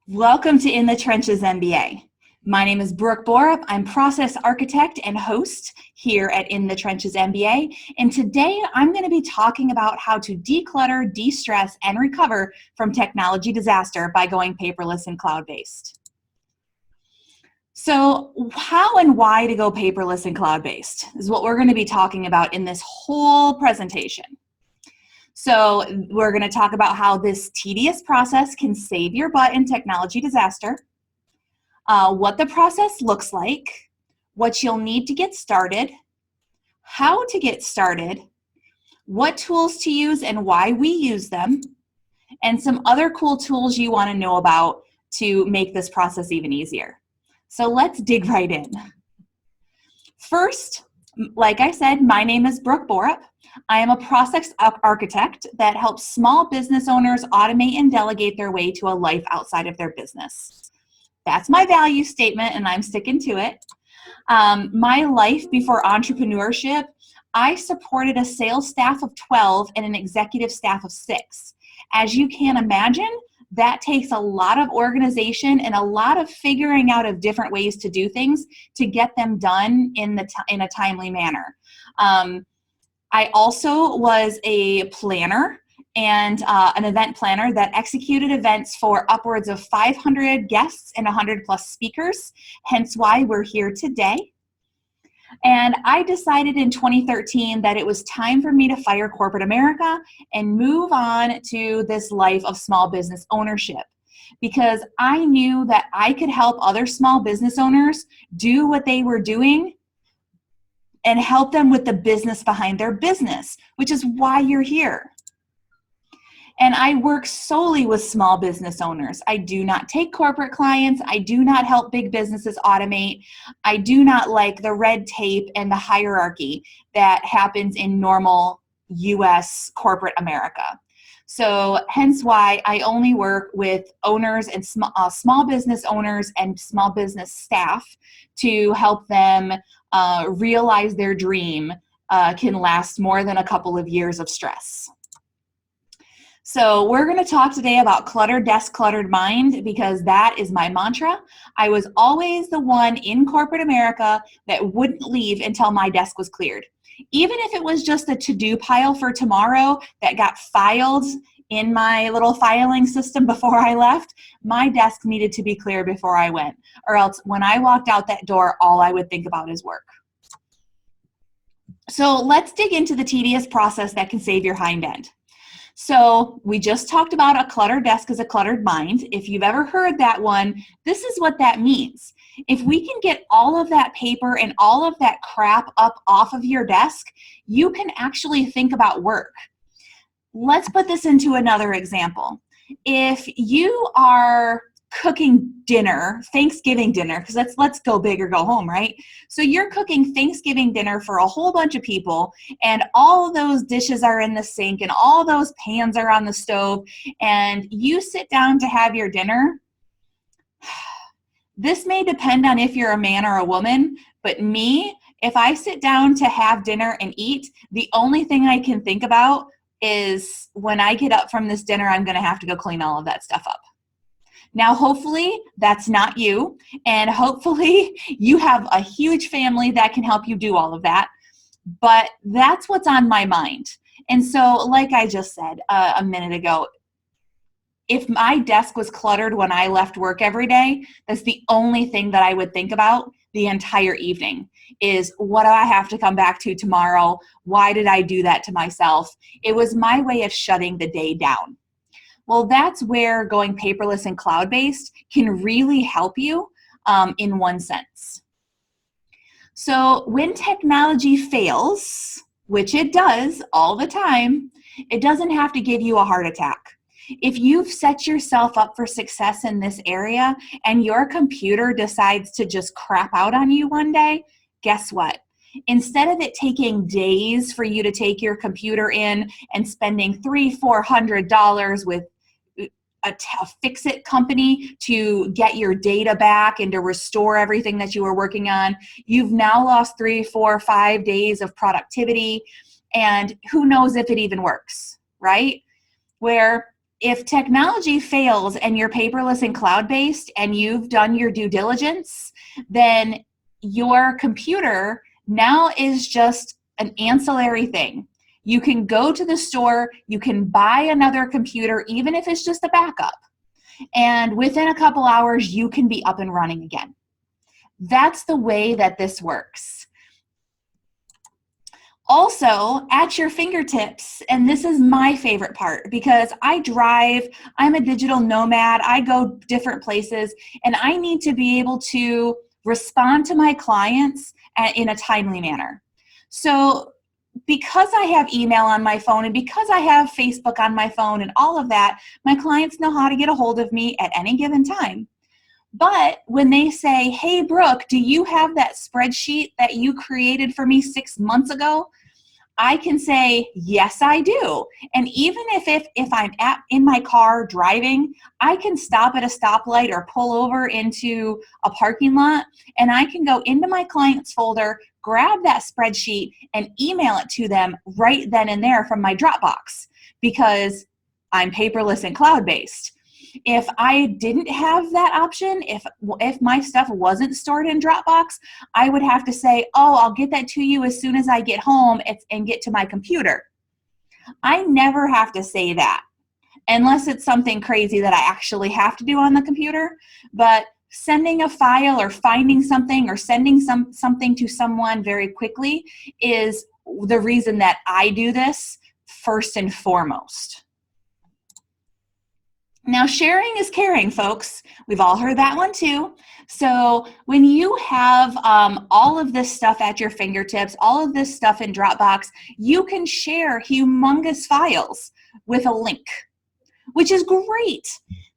Welcome to In the Trenches MBA. My name is Brooke Borup. I'm process architect and host here at In the Trenches MBA. And today I'm going to be talking about how to declutter, de-stress, and recover from technology disaster by going paperless and cloud-based. So how and why to go paperless and cloud-based is what we're going to be talking about in this whole presentation. So we're going to talk about how this tedious process can save your butt in technology disaster, what the process looks like, what you'll need to get started, how to get started, what tools to use and why we use them, and some other cool tools you want to know about to make this process even easier. So let's dig right in. First, like I said, my name is Brooke Borup. I am a process architect that helps small business owners automate and delegate their way to a life outside of their business. That's my value statement, and I'm sticking to it. My life before entrepreneurship, I supported a sales staff of 12 and an executive staff of 6. As you can imagine, that takes a lot of organization and a lot of figuring out of different ways to do things to get them done in a timely manner. I also was a planner and an event planner that executed events for upwards of 500 guests and 100 plus speakers, hence why we're here today. And I decided in 2013 that it was time for me to fire corporate America and move on to this life of small business ownership, because I knew that I could help other small business owners do what they were doing and help them with the business behind their business, which is why you're here. And I work solely with small business owners. I do not take corporate clients. I do not help big businesses automate. I do not like the red tape and the hierarchy that happens in normal US corporate America. So hence why I only work with owners and small business owners and small business staff to help them realize their dream can last more than a couple of years of stress. So we're going to talk today about cluttered desk, cluttered mind, because that is my mantra. I was always the one in corporate America that wouldn't leave until my desk was cleared. Even if it was just a to-do pile for tomorrow that got filed in my little filing system before I left, my desk needed to be clear before I went, or else when I walked out that door, all I would think about is work. So let's dig into the tedious process that can save your hind end. So we just talked about a cluttered desk is a cluttered mind. If you've ever heard that one, this is what that means. If we can get all of that paper and all of that crap up off of your desk, you can actually think about work. Let's put this into another example. If you are cooking dinner, Thanksgiving dinner, because let's go big or go home, right? So you're cooking Thanksgiving dinner for a whole bunch of people, and all of those dishes are in the sink and all those pans are on the stove, and you sit down to have your dinner. This may depend on if you're a man or a woman, but me, if I sit down to have dinner and eat, the only thing I can think about is when I get up from this dinner, I'm going to have to go clean all of that stuff up. Now, hopefully that's not you, and hopefully you have a huge family that can help you do all of that, but that's what's on my mind. And so, like I just said a minute ago, if my desk was cluttered when I left work every day, that's the only thing that I would think about the entire evening is, what do I have to come back to tomorrow? Why did I do that to myself? It was my way of shutting the day down. Well, that's where going paperless and cloud-based can really help you in one sense. So when technology fails, which it does all the time, it doesn't have to give you a heart attack. If you've set yourself up for success in this area and your computer decides to just crap out on you one day, guess what? Instead of it taking days for you to take your computer in and spending $300-400 with a fix-it company to get your data back and to restore everything that you were working on, you've now lost 3, 4, 5 days of productivity, and who knows if it even works, right? Where if technology fails and you're paperless and cloud-based and you've done your due diligence, then your computer now is just an ancillary thing. You can go to the store, you can buy another computer, even if it's just a backup, and within a couple hours, you can be up and running again. That's the way that this works. Also, at your fingertips, and this is my favorite part because I drive, I'm a digital nomad, I go different places, and I need to be able to respond to my clients in a timely manner. So because I have email on my phone and because I have Facebook on my phone and all of that, my clients know how to get a hold of me at any given time. But when they say, hey, Brooke, do you have that spreadsheet that you created for me 6 months ago? I can say, yes, I do. And even if I'm in my car driving, I can stop at a stoplight or pull over into a parking lot, and I can go into my client's folder, grab that spreadsheet, and email it to them right then and there from my Dropbox because I'm paperless and cloud-based. If I didn't have that option, if my stuff wasn't stored in Dropbox, I would have to say, oh, I'll get that to you as soon as I get home and get to my computer. I never have to say that unless it's something crazy that I actually have to do on the computer. But sending a file or finding something or sending something to someone very quickly is the reason that I do this first and foremost. Now, sharing is caring, folks. We've all heard that one too. So when you have all of this stuff at your fingertips, all of this stuff in Dropbox, you can share humongous files with a link, which is great.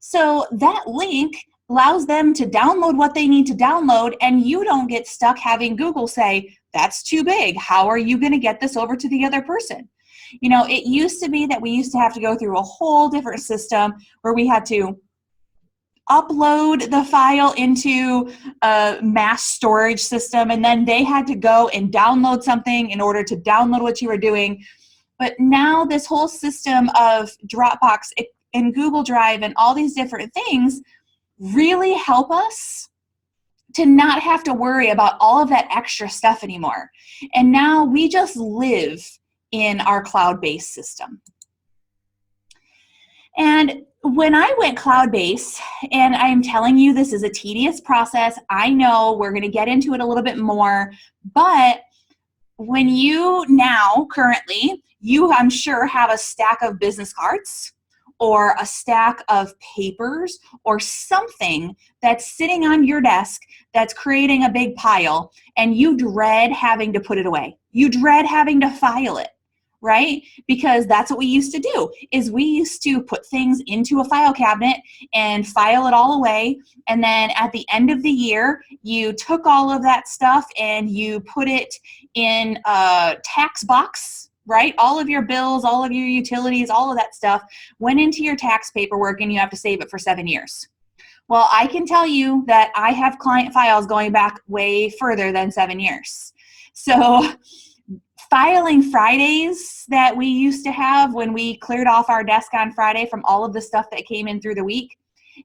So that link allows them to download what they need to download, and you don't get stuck having Google say, that's too big. How are you going to get this over to the other person? You know, it used to be that we used to have to go through a whole different system where we had to upload the file into a mass storage system, and then they had to go and download something in order to download what you were doing. But now this whole system of Dropbox and Google Drive and all these different things really help us to not have to worry about all of that extra stuff anymore. And now we just live in our cloud-based system. And when I went cloud-based, and I'm telling you this is a tedious process, I know we're going to get into it a little bit more, but when you now currently, you I'm sure have a stack of business cards or a stack of papers or something that's sitting on your desk that's creating a big pile, and you dread having to put it away. You dread having to file it. Right? Because that's what we used to do, is we used to put things into a file cabinet and file it all away. And then at the end of the year, you took all of that stuff and you put it in a tax box, right? All of your bills, all of your utilities, all of that stuff went into your tax paperwork, and you have to save it for 7 years. Well, I can tell you that I have client files going back way further than 7 years. So filing Fridays that we used to have when we cleared off our desk on Friday from all of the stuff that came in through the week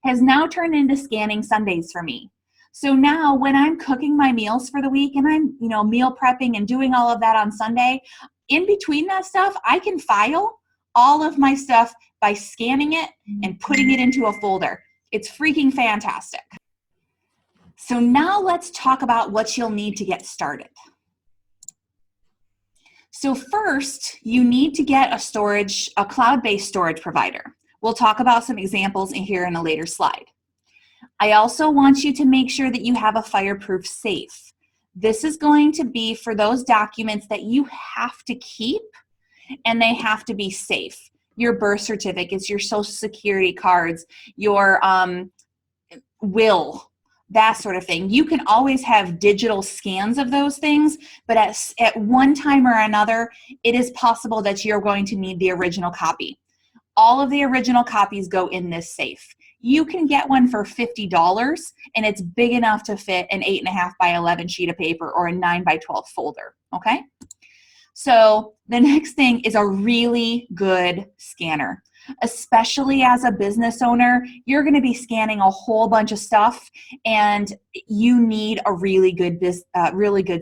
has now turned into scanning Sundays for me. So now when I'm cooking my meals for the week and I'm, meal prepping and doing all of that on Sunday, in between that stuff, I can file all of my stuff by scanning it and putting it into a folder. It's freaking fantastic. So now let's talk about what you'll need to get started. So first, you need to get a cloud-based storage provider. We'll talk about some examples here in a later slide. I also want you to make sure that you have a fireproof safe. This is going to be for those documents that you have to keep, and they have to be safe. Your birth certificates, your social security cards, your will, that sort of thing. You can always have digital scans of those things, but at one time or another, it is possible that you're going to need the original copy. All of the original copies go in this safe. You can get one for $50, and it's big enough to fit an 8.5 by 11 sheet of paper or a 9 by 12 folder, okay? So the next thing is a really good scanner. Especially as a business owner, you're going to be scanning a whole bunch of stuff, and you need a really good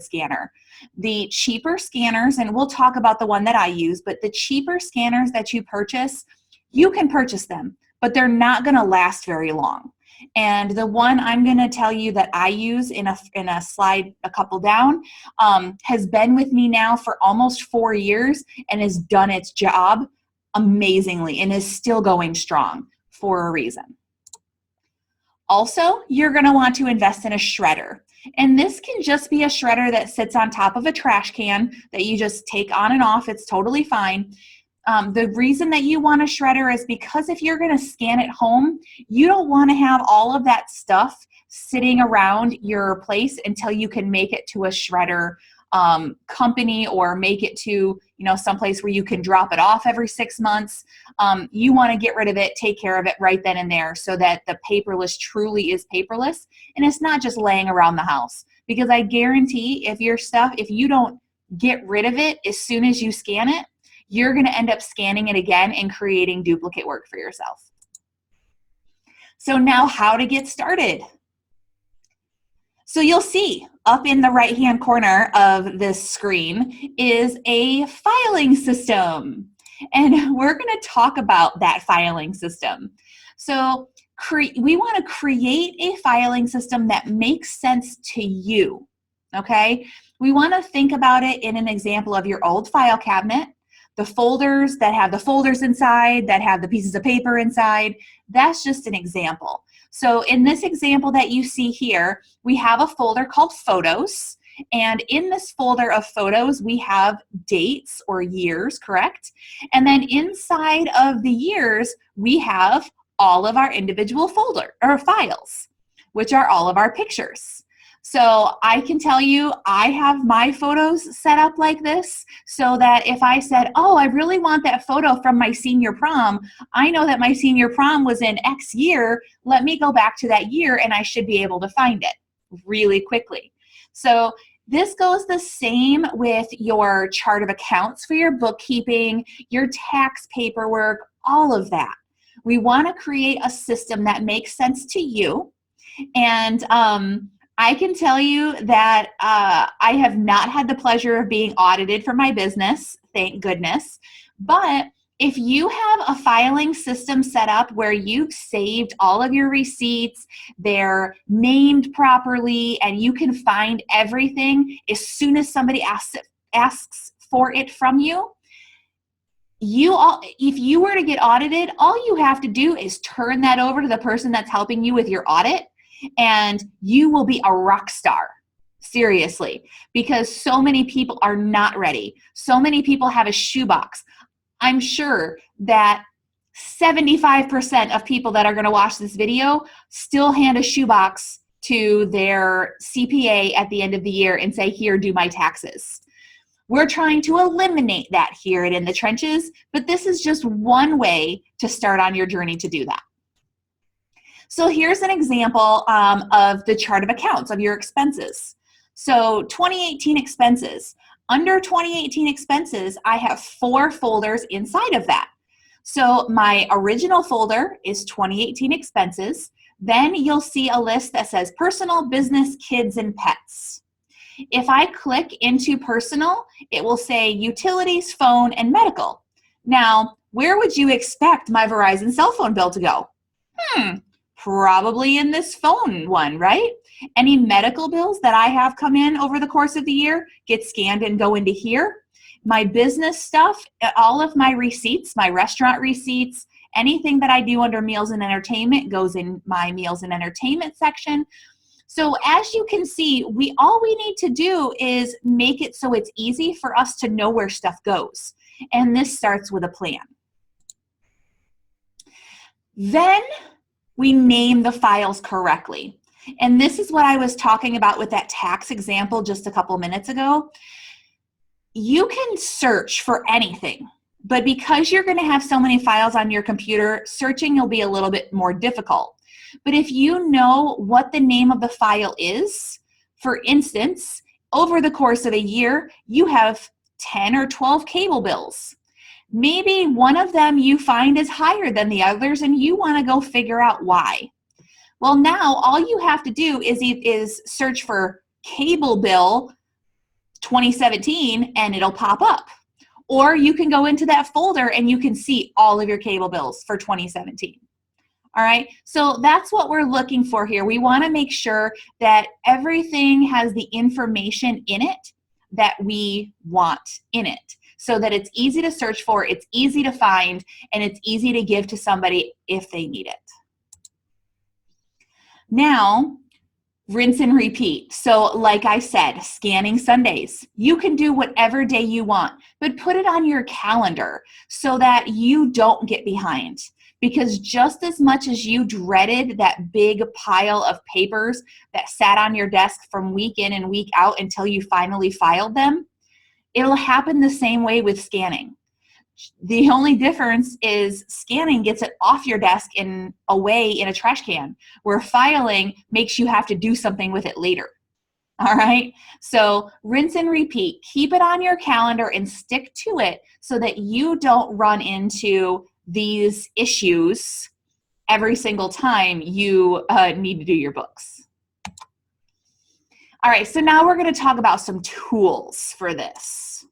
scanner. The cheaper scanners, and we'll talk about the one that I use, but the cheaper scanners that you purchase, you can purchase them, but they're not going to last very long. And the one I'm going to tell you that I use in a slide a couple down has been with me now for almost 4 years and has done its job amazingly and is still going strong for a reason. Also, you're going to want to invest in a shredder. And this can just be a shredder that sits on top of a trash can that you just take on and off. It's totally fine. The reason that you want a shredder is because if you're going to scan at home, you don't want to have all of that stuff sitting around your place until you can make it to a shredder company or make it to someplace where you can drop it off every 6 months. You want to get rid of it, take care of it right then and there so that the paperless truly is paperless and it's not just laying around the house. Because I guarantee if you don't get rid of it as soon as you scan it, you're going to end up scanning it again and creating duplicate work for yourself. So now how to get started. So you'll see up in the right-hand corner of this screen is a filing system. And we're going to talk about that filing system. So we want to create a filing system that makes sense to you, okay? We want to think about it in an example of your old file cabinet. The folders that have the folders inside, that have the pieces of paper inside, that's just an example. So in this example that you see here, we have a folder called Photos. And in this folder of photos, we have dates or years, correct? And then inside of the years, we have all of our individual files, which are all of our pictures. So I can tell you I have my photos set up like this so that if I said, oh, I really want that photo from my senior prom, I know that my senior prom was in X year. Let me go back to that year and I should be able to find it really quickly. So this goes the same with your chart of accounts for your bookkeeping, your tax paperwork, all of that. We want to create a system that makes sense to you. And I can tell you that I have not had the pleasure of being audited for my business, thank goodness. But if you have a filing system set up where you've saved all of your receipts, they're named properly, and you can find everything as soon as somebody asks for it from you, if you were to get audited, all you have to do is turn that over to the person that's helping you with your audit, and you will be a rock star, seriously, because so many people are not ready. So many people have a shoebox. I'm sure that 75% of people that are going to watch this video still hand a shoebox to their CPA at the end of the year and say, here, do my taxes. We're trying to eliminate that here at In the Trenches, but this is just one way to start on your journey to do that. So here's an example of the chart of accounts of your expenses. So 2018 expenses. Under 2018 expenses, I have 4 folders inside of that. So my original folder is 2018 expenses. Then you'll see a list that says personal, business, kids, and pets. If I click into personal, it will say utilities, phone, and medical. Now, where would you expect my Verizon cell phone bill to go? Probably in this phone one, right? Any medical bills that I have come in over the course of the year get scanned and go into here. My business stuff, all of my receipts, my restaurant receipts, anything that I do under meals and entertainment goes in my meals and entertainment section. So as you can see, all we need to do is make it so it's easy for us to know where stuff goes. And this starts with a plan. Then we name the files correctly. And this is what I was talking about with that tax example just a couple minutes ago. You can search for anything, but because you're going to have so many files on your computer, searching will be a little bit more difficult. But if you know what the name of the file is, for instance, over the course of a year, you have 10 or 12 cable bills. Maybe one of them you find is higher than the others and you want to go figure out why. Well, now all you have to do is search for cable bill 2017 and it'll pop up. Or you can go into that folder and you can see all of your cable bills for 2017. All right, so that's what we're looking for here. We want to make sure that everything has the information in it that we want in it, so that it's easy to search for, it's easy to find, and it's easy to give to somebody if they need it. Now, rinse and repeat. So like I said, scanning Sundays. You can do whatever day you want, but put it on your calendar so that you don't get behind. Because just as much as you dreaded that big pile of papers that sat on your desk from week in and week out until you finally filed them, it'll happen the same way with scanning. The only difference is scanning gets it off your desk and away in a trash can, where filing makes you have to do something with it later. All right, so rinse and repeat. Keep it on your calendar and stick to it so that you don't run into these issues every single time you need to do your books. All right, so now we're going to talk about some tools for this.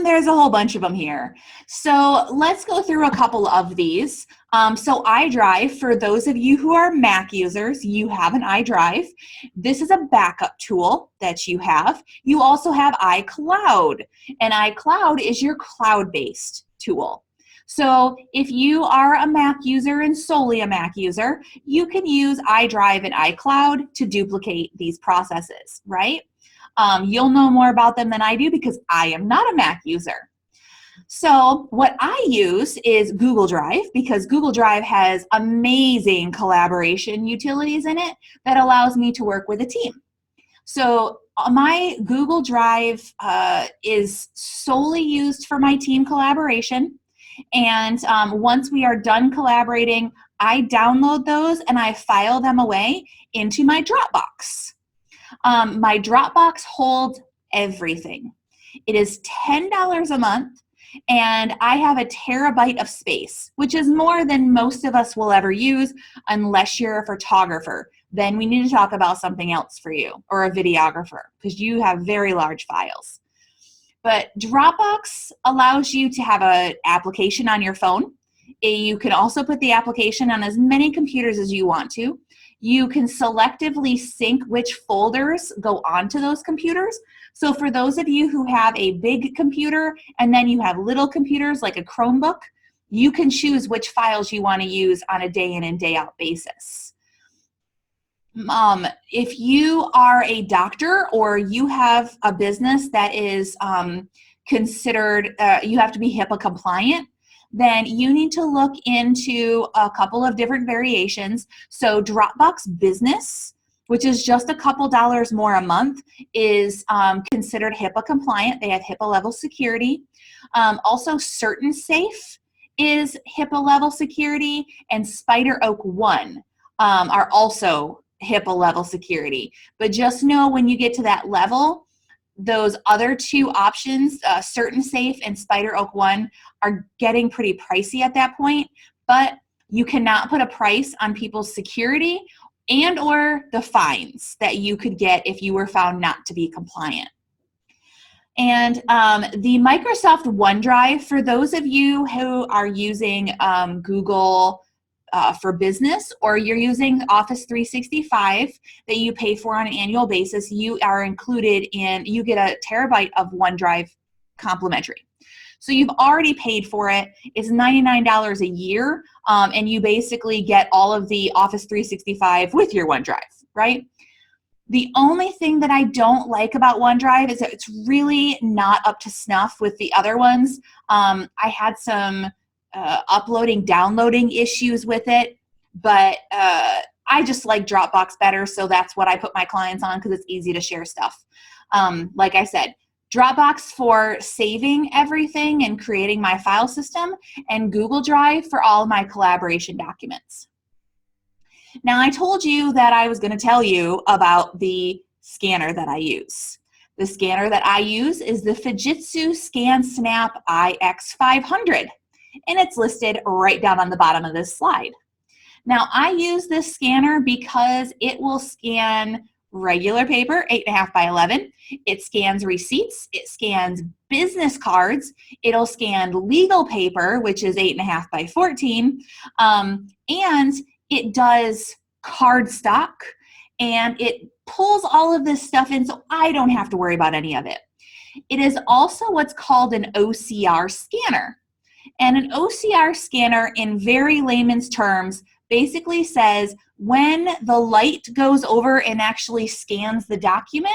There's a whole bunch of them here. So let's go through a couple of these. So iDrive, for those of you who are Mac users, you have an iDrive. This is a backup tool that you have. You also have iCloud, and iCloud is your cloud-based tool. So if you are a Mac user and solely a Mac user, you can use iDrive and iCloud to duplicate these processes, right? You'll know more about them than I do because I am not a Mac user. So what I use is Google Drive, because Google Drive has amazing collaboration utilities in it that allows me to work with a team. So my Google Drive is solely used for my team collaboration. And once we are done collaborating, I download those and I file them away into my Dropbox. My Dropbox holds everything. It is $10 a month, and I have a terabyte of space, which is more than most of us will ever use unless you're a photographer. Then we need to talk about something else for you, or a videographer, because you have very large files. But Dropbox allows you to have an application on your phone. You can also put the application on as many computers as you want to. You can selectively sync which folders go onto those computers. So for those of you who have a big computer and then you have little computers like a Chromebook, you can choose which files you want to use on a day in and day out basis. If you are a doctor or you have a business that is considered, you have to be HIPAA compliant, then you need to look into a couple of different variations. So Dropbox Business, which is just a couple dollars more a month, is considered HIPAA compliant. They have HIPAA level security. Also, Certain Safe is HIPAA level security, and Spider Oak One are also HIPAA level security. But just know when you get to that level, those other two options, Certain Safe and Spider Oak One, are getting pretty pricey at that point, but you cannot put a price on people's security and or the fines that you could get if you were found not to be compliant. And the Microsoft OneDrive, for those of you who are using Google for Business, or you're using Office 365 that you pay for on an annual basis, you are included in, you get a terabyte of OneDrive complimentary. So you've already paid for it. It's $99 a year, and you basically get all of the Office 365 with your OneDrive, right? The only thing that I don't like about OneDrive is that it's really not up to snuff with the other ones. I had some uploading, downloading issues with it, but I just like Dropbox better, so that's what I put my clients on because it's easy to share stuff. Like I said, Dropbox for saving everything and creating my file system, and Google Drive for all of my collaboration documents. Now, I told you that I was going to tell you about the scanner that I use. The scanner that I use is the Fujitsu ScanSnap IX500, and it's listed right down on the bottom of this slide. Now, I use this scanner because it will scan regular paper, 8.5 by 11. It scans receipts. It scans business cards. It'll scan legal paper, which is 8.5 by 14. And it does card stock, and it pulls all of this stuff in, so I don't have to worry about any of it. It is also what's called an OCR scanner. And an OCR scanner, in very layman's terms, basically says when the light goes over and actually scans the document,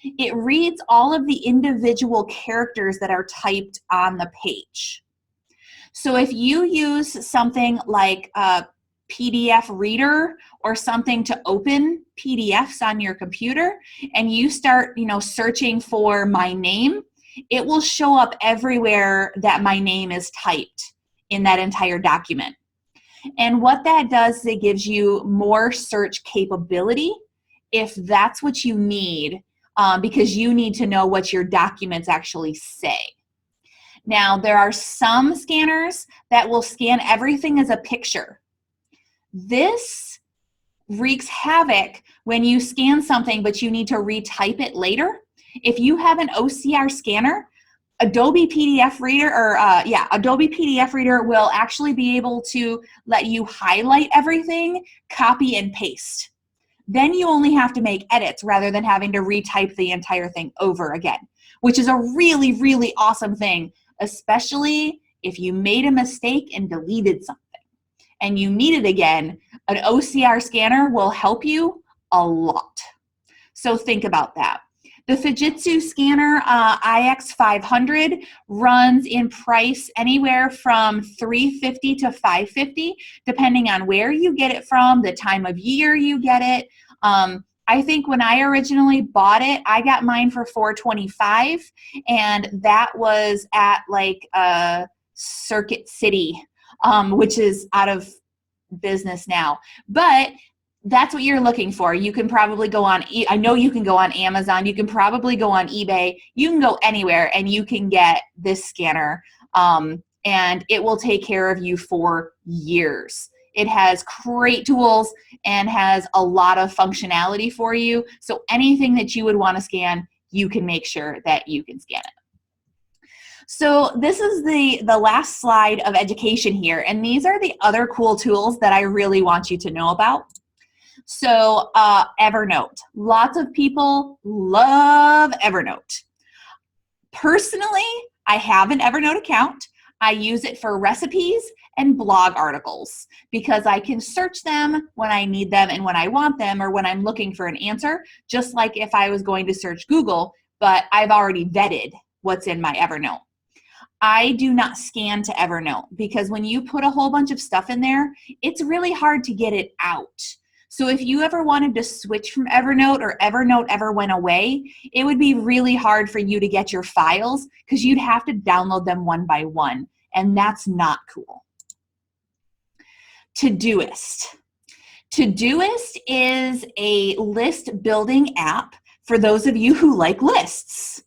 it reads all of the individual characters that are typed on the page. So if you use something like a PDF reader or something to open PDFs on your computer, and you start, searching for my name, it will show up everywhere that my name is typed in that entire document. And what that does is it gives you more search capability if that's what you need, because you need to know what your documents actually say. Now, there are some scanners that will scan everything as a picture. This wreaks havoc when you scan something but you need to retype it later. If you have an OCR scanner, Adobe PDF Reader, Adobe PDF Reader will actually be able to let you highlight everything, copy and paste. Then you only have to make edits rather than having to retype the entire thing over again, which is a really, really awesome thing, especially if you made a mistake and deleted something and you need it again. An OCR scanner will help you a lot. So think about that. The Fujitsu scanner IX500 runs in price anywhere from $350 to $550, depending on where you get it from, the time of year you get it. I think when I originally bought it, I got mine for $425, and that was at like Circuit City, which is out of business now. But that's what you're looking for. You can probably go on, I know you can go on Amazon, you can probably go on eBay, you can go anywhere and you can get this scanner, and it will take care of you for years. It has great tools and has a lot of functionality for you. So anything that you would want to scan, you can make sure that you can scan it. So this is the last slide of education here, and these are the other cool tools that I really want you to know about. So Evernote. Lots of people love Evernote. Personally, I have an Evernote account. I use it for recipes and blog articles because I can search them when I need them and when I want them, or when I'm looking for an answer, just like if I was going to search Google, but I've already vetted what's in my Evernote. I do not scan to Evernote because when you put a whole bunch of stuff in there, it's really hard to get it out. So if you ever wanted to switch from Evernote, or Evernote ever went away, it would be really hard for you to get your files because you'd have to download them one by one, and that's not cool. Todoist. Todoist is a list building app for those of you who like lists.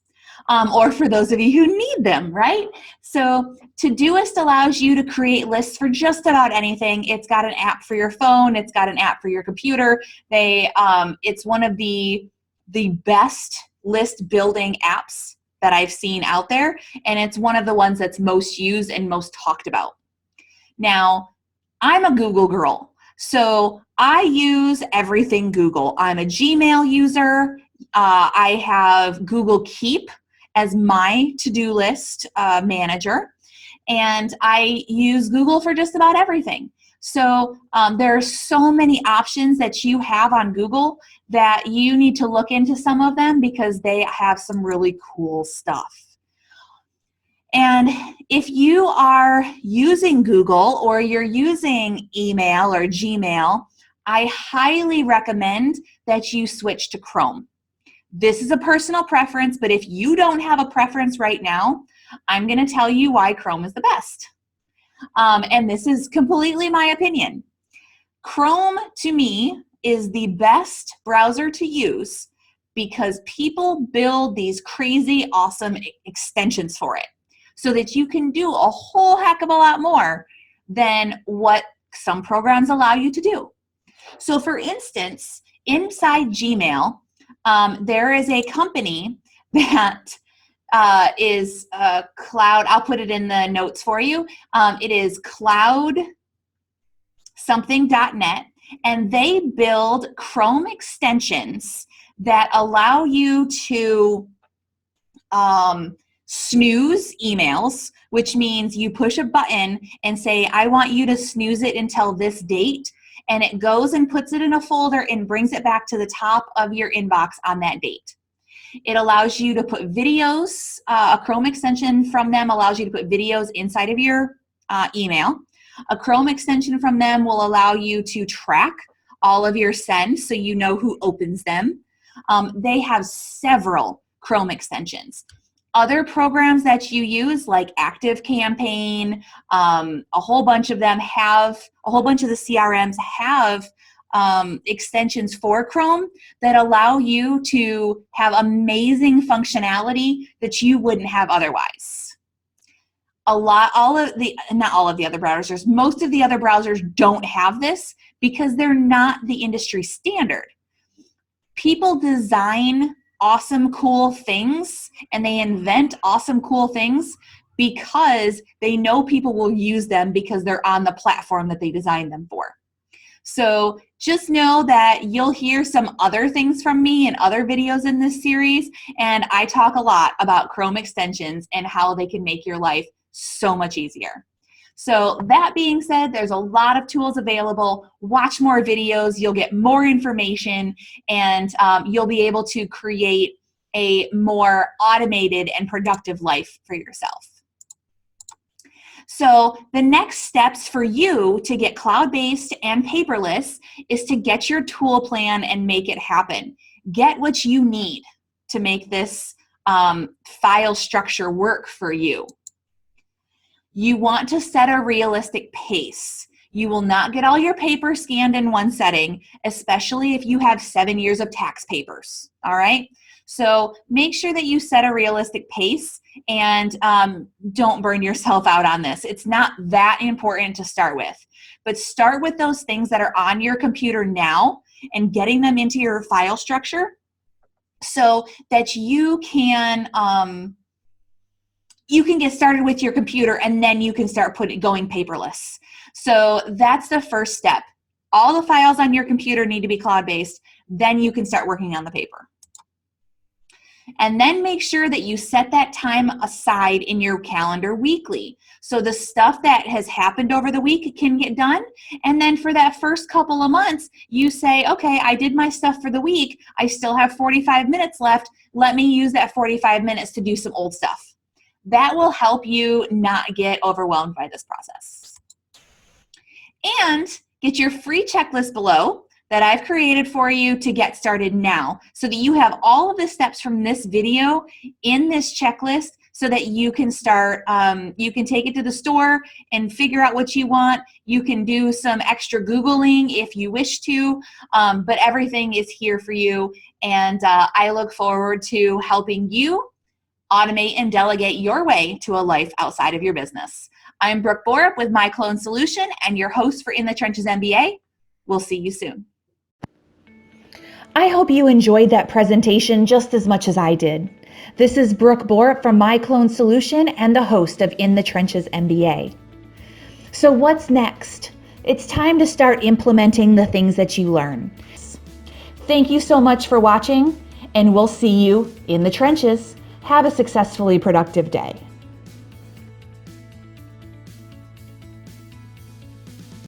Or for those of you who need them, right? So Todoist allows you to create lists for just about anything. It's got an app for your phone. It's got an app for your computer. It's one of the best list building apps that I've seen out there, and it's one of the ones that's most used and most talked about. Now, I'm a Google girl, so I use everything Google. I'm a Gmail user. I have Google Keep as my to-do list manager, and I use Google for just about everything. So there are so many options that you have on Google that you need to look into some of them because they have some really cool stuff. And if you are using Google or you're using email or Gmail, I highly recommend that you switch to Chrome. This is a personal preference, but if you don't have a preference right now, I'm going to tell you why Chrome is the best. And this is completely my opinion. Chrome, to me, is the best browser to use because people build these crazy, awesome extensions for it so that you can do a whole heck of a lot more than what some programs allow you to do. So for instance, inside Gmail, there is a company that is cloud. I'll put it in the notes for you. It is cloudsomething.net, and they build Chrome extensions that allow you to snooze emails, which means you push a button and say, I want you to snooze it until this date, and it goes and puts it in a folder and brings it back to the top of your inbox on that date. It allows you to put videos. A Chrome extension from them allows you to put videos inside of your email. A Chrome extension from them will allow you to track all of your sends so you know who opens them. They have several Chrome extensions. Other programs that you use, like ActiveCampaign, a whole bunch of them have, a whole bunch of the CRMs have extensions for Chrome that allow you to have amazing functionality that you wouldn't have otherwise. Not all of the other browsers, most of the other browsers don't have this because they're not the industry standard. People design awesome, cool things, and they invent awesome, cool things because they know people will use them because they're on the platform that they designed them for. So just know that you'll hear some other things from me in other videos in this series, and I talk a lot about Chrome extensions and how they can make your life so much easier. So that being said, there's a lot of tools available. Watch more videos, you'll get more information, and you'll be able to create a more automated and productive life for yourself. So the next steps for you to get cloud-based and paperless is to get your tool plan and make it happen. Get what you need to make this file structure work for you. You want to set a realistic pace. You will not get all your paper scanned in one setting, especially if you have 7 years of tax papers, all right? So make sure that you set a realistic pace and don't burn yourself out on this. It's not that important to start with, but start with those things that are on your computer now and getting them into your file structure so that you can get started with your computer, and then you can start going paperless. So that's the first step. All the files on your computer need to be cloud-based, then you can start working on the paper. And then make sure that you set that time aside in your calendar weekly. So the stuff that has happened over the week can get done. And then for that first couple of months, you say, okay, I did my stuff for the week. I still have 45 minutes left. Let me use that 45 minutes to do some old stuff. That will help you not get overwhelmed by this process. And get your free checklist below that I've created for you to get started now, so that you have all of the steps from this video in this checklist so that you can start, you can take it to the store and figure out what you want. You can do some extra Googling if you wish to, but everything is here for you. And I look forward to helping you automate and delegate your way to a life outside of your business. I'm Brooke Borup with My Clone Solution and your host for In the Trenches MBA. We'll see you soon. I hope you enjoyed that presentation just as much as I did. This is Brooke Borup from My Clone Solution and the host of In the Trenches MBA. So what's next? It's time to start implementing the things that you learn. Thank you so much for watching, and we'll see you in the trenches. Have a successfully productive day.